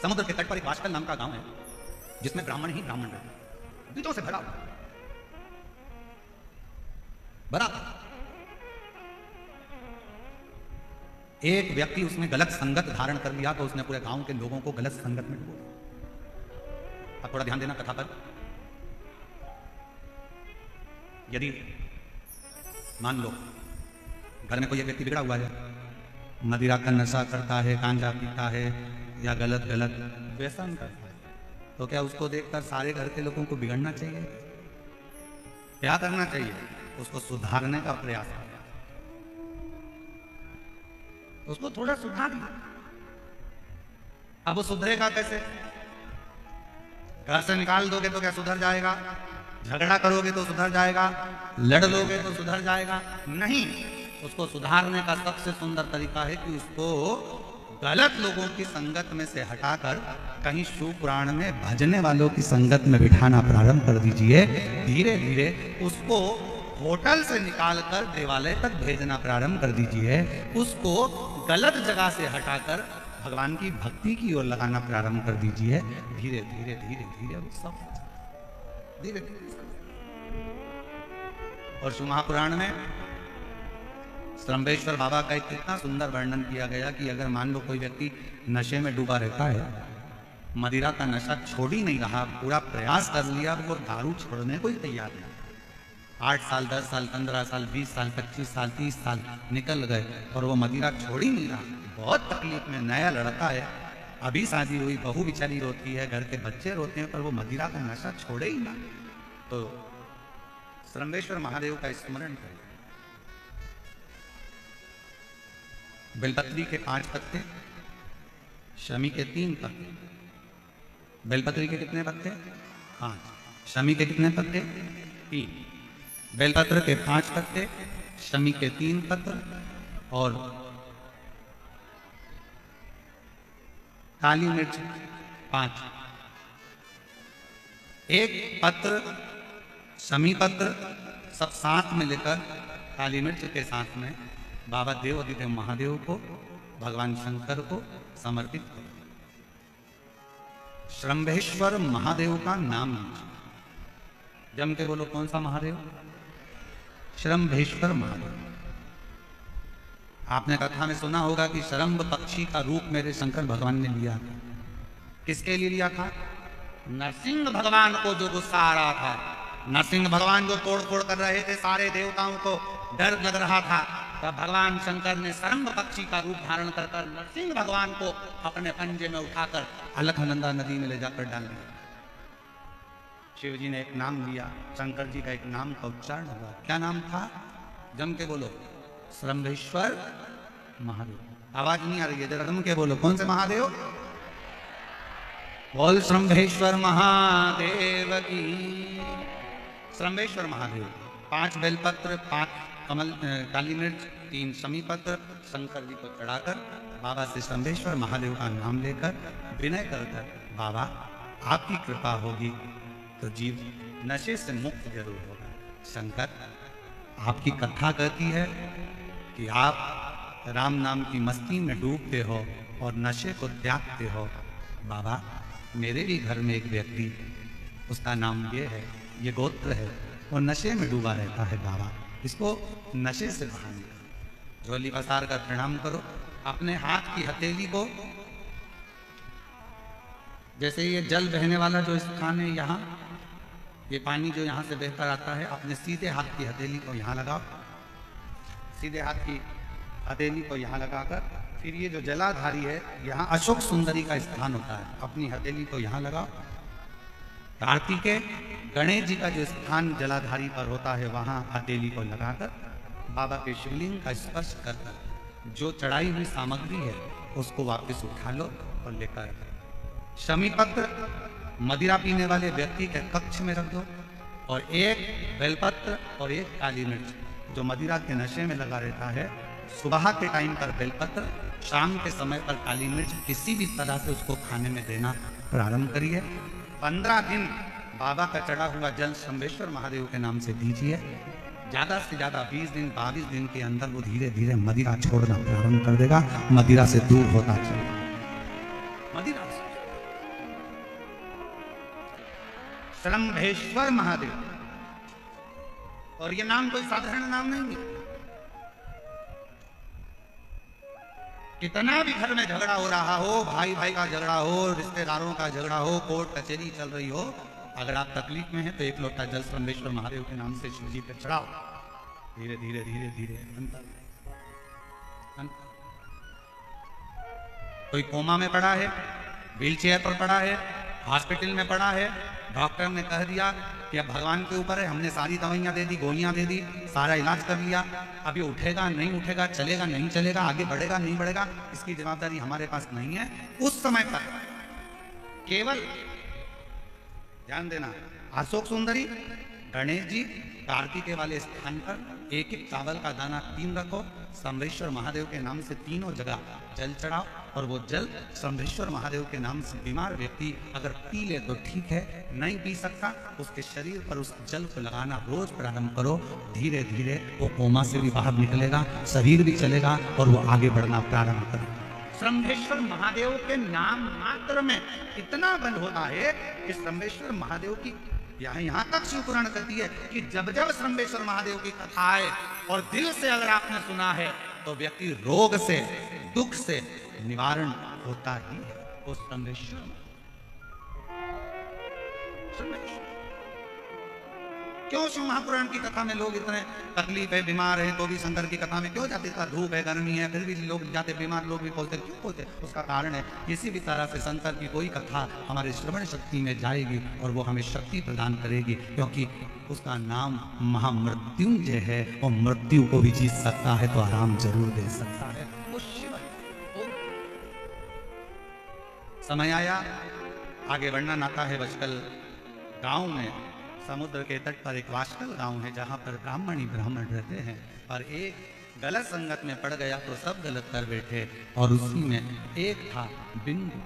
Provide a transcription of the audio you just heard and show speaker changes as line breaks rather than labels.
समुद्र के तट पर एक वाशकल नाम का गांव है जिसमें ब्राह्मण ही ब्राह्मण रहते हैं, बीजों से भरा हुआ बराबर। एक व्यक्ति उसमें गलत संगत धारण कर लिया तो उसने पूरे गांव के लोगों को गलत संगत में डुबो दिया। अब थोड़ा ध्यान देना कथा पर। यदि मान लो घर में कोई एक व्यक्ति बिगड़ा हुआ है, मदिरा का नशा करता है, गांजा पीता है या गलत गलत व्यसन करता है, तो क्या उसको देखकर सारे घर के लोगों को बिगड़ना चाहिए? क्या करना चाहिए? उसको सुधारने का प्रयास करना, उसको थोड़ा सुधार। अब वो सुधरेगा कैसे? घर से निकाल दोगे तो क्या सुधर जाएगा? झगड़ा करोगे तो सुधर जाएगा? लड़ लोगे तो सुधर जाएगा? नहीं। उसको सुधारने का सबसे सुंदर तरीका है कि उसको गलत लोगों की संगत में से हटाकर कहीं शिव पुराण में भजने वालों की संगत में बिठाना प्रारंभ कर दीजिए। धीरे धीरे उसको होटल से निकालकर देवालय तक भेजना प्रारंभ कर दीजिए। उसको गलत जगह से हटाकर भगवान की भक्ति की ओर लगाना प्रारंभ कर दीजिए। धीरे धीरे धीरे धीरे वो सब धीरे धीरे। और शिव महापुराण में श्रम्भेश्वर बाबा का एक कितना सुंदर वर्णन किया गया कि अगर मान लो कोई व्यक्ति नशे में डूबा रहता है, मदिरा का नशा छोड़ ही नहीं रहा, पूरा प्रयास कर लिया, वो दारू छोड़ने को ही तैयार नहीं। 8 साल 10 साल 15 साल 20 साल 25 साल 30 साल निकल गए और वो मदिरा छोड़ ही नहीं रहा। बहुत तकलीफ में, नया लड़का है, अभी शादी हुई, बहू बिचारी रोती है, घर के बच्चे रोते हैं, पर वो मदिरा का नशा छोड़े ही ना। तो श्रम्भेश्वर महादेव का स्मरण करें। बेलपत्री के 5 पत्ते, शमी के 3 पत्ते। बेलपत्री के कितने पत्ते? 5। शमी के कितने पत्ते? 3। बेलपत्र के 5 पत्ते, शमी के 3 पत्र और काली मिर्च 5। एक पत्र, शमी पत्र सब साथ में लेकर काली मिर्च के साथ में बाबा देवाधिदेव महादेव को, भगवान शंकर को समर्पित करो। श्रम्भेश्वर महादेव का नाम जम के बोलो। कौन सा महादेव? श्रम्भेश्वर महादेव। आपने कथा में सुना होगा कि शरम्भ पक्षी का रूप मेरे शंकर भगवान ने लिया। किसके लिए लिया था? नरसिंह भगवान को जो गुस्सा आ रहा था, नरसिंह भगवान जो तोड़ फोड़ कर रहे थे, सारे देवताओं को डर लग रहा था, तब भगवान शंकर ने शरम्भ पक्षी का रूप धारण कर नरसिंह भगवान को अपने पंजे में उठाकर अलकनंदा नदी में ले जाकर डाल दिया। शिव जी ने एक नाम लिया, शंकर जी का एक नाम का उच्चारण हुआ। क्या नाम था? जम के बोलो। श्रम्भेश्वर महादेव। आवाज नहीं आ रही है, जरा जम के बोलो। कौन से महादेव? बोल श्रम्भेश्वर महादेव की। श्रम्भेश्वर महादेव। 5 बेलपत्र, 5 कमल काली मिर्च, 3 शमी पत्र शंकर जी को चढ़ाकर बाबा से श्रम्भेश्वर महादेव का नाम लेकर विनय कर बाबा आपकी कृपा होगी तो जीव नशे से मुक्त जरूर होगा। शंकर आपकी कथा कहती है कि आप राम नाम की मस्ती में डूबते हो और नशे को त्यागते हो। बाबा मेरे भी घर में एक व्यक्ति, उसका नाम ये है, ये गोत्र है, और नशे में डूबा रहता है। बाबा इसको नशे से बाहर निकालो। झोली पसार कर प्रणाम करो। अपने हाथ की हथेली को, जैसे ये जल बहने वाला जो स्थान है, यहाँ ये पानी जो यहाँ से बहकर आता है, अपने सीधे हाथ की हथेली को यहाँ लगाओ। सीधे हाथ की हथेली को यहाँ लगाकर फिर ये जो जलाधारी है, यहाँ अशोक सुंदरी का स्थान होता है, अपनी हथेली को यहाँ लगाओ। कार्तिकेय गणेश जी का जो स्थान जलाधारी पर होता है, वहाँ हथेली को लगाकर बाबा के शिवलिंग का स्पर्श कर जो चढ़ाई हुई सामग्री है उसको वापस उठा लो और लेकर शमी पत्र मदिरा पीने वाले व्यक्ति के कक्ष में रख दो, और एक बेलपत्र और एक काली मिर्च जो मदिरा के नशे में लगा रहता है, सुबह के टाइम पर बेलपत्र, शाम के समय पर काली मिर्च, किसी भी तरह से उसको खाने में देना प्रारंभ करिए। 15 दिन बाबा का चढ़ा हुआ जल श्रम्भेश्वर महादेव के नाम से दीजिए। ज़्यादा से ज़्यादा 20 दिन 22 दिन के अंदर वो धीरे धीरे मदिरा छोड़ना प्रारंभ कर देगा, मदिरा से दूर होता चलेगा। मदिरा से श्रम्भेश्वर महादेव। और ये नाम कोई साधारण नाम नहीं है। कितना भी घर में झगड़ा हो रहा हो, भाई भाई का झगड़ा हो, रिश्तेदारों का झगड़ा हो, कोर्ट कचहरी चल रही हो, अगर आप तकलीफ में हैं तो एक लोटा जल श्रम्भेश्वर महादेव के नाम से शिव जी पे चढ़ाओ। धीरे धीरे धीरे धीरे कोई कोमा में पड़ा है, व्हील चेयर पर पड़ा है, हॉस्पिटल में पड़ा है, डॉक्टर ने कह दिया कि अब भगवान के ऊपर है, हमने सारी दवाइयां दे दी, गोलियां दे दी, सारा इलाज कर लिया, अब ये उठेगा नहीं उठेगा, चलेगा नहीं चलेगा, आगे बढ़ेगा नहीं बढ़ेगा, इसकी जवाबदारी हमारे पास नहीं है। उस समय पर केवल ध्यान देना, अशोक सुंदरी, गणेश जी, कार्तिकेय वाले स्थान पर एक एक चावल का दाना 3 रखो, श्रम्भेश्वर महादेव के नाम से तीनों जगह जल चढ़ाओ, और वो जल श्रम्भेश्वर महादेव के नाम से बीमार व्यक्ति अगर पी ले तो ठीक है, नहीं पी सकता उसके शरीर पर उस जल को लगाना रोज प्रारंभ करो। धीरे धीरे वो कोमा से भी बाहर निकलेगा, शरीर भी चलेगा और वो आगे बढ़ना प्रारंभ करेगा। श्रम्भेश्वर महादेव के नाम मात्र में इतना बल होता है कि श्रम्भेश्वर महादेव की यहाँ तक शिव पुराण कहती है कि जब जब श्रम्भेश्वर महादेव की कथा आए और दिल से अगर आपने सुना है तो व्यक्ति रोग से, दुख से निवारण होता ही है। वो श्रम्भेश्वर क्यों शिव महापुराण की कथा में लोग इतने तकलीफ है, बीमार है, तो भी शंकर की कथा में क्यों जाते? इतना धूप है, गर्मी है, फिर भी लोग जाते, बीमार लोग भी बोलते, क्यों बोलते? उसका कारण है किसी भी तरह से शंकर की कोई कथा हमारे श्रवण शक्ति में जाएगी और वो हमें शक्ति प्रदान करेगी, क्योंकि उसका नाम महामृत्युंजय है। वो मृत्यु को भी जीत सकता है तो आराम जरूर दे सकता है। वो शिव समय आया, आगे बढ़ना नाता है। बचकल गांव में समुद्र के तट पर एक वाशकल गांव है जहां पर ब्राह्मण ही ब्राह्मण रहते हैं, और एक गलत संगत में पड़ गया तो सब गलत कर बैठे, और उसी में एक था बिंदु।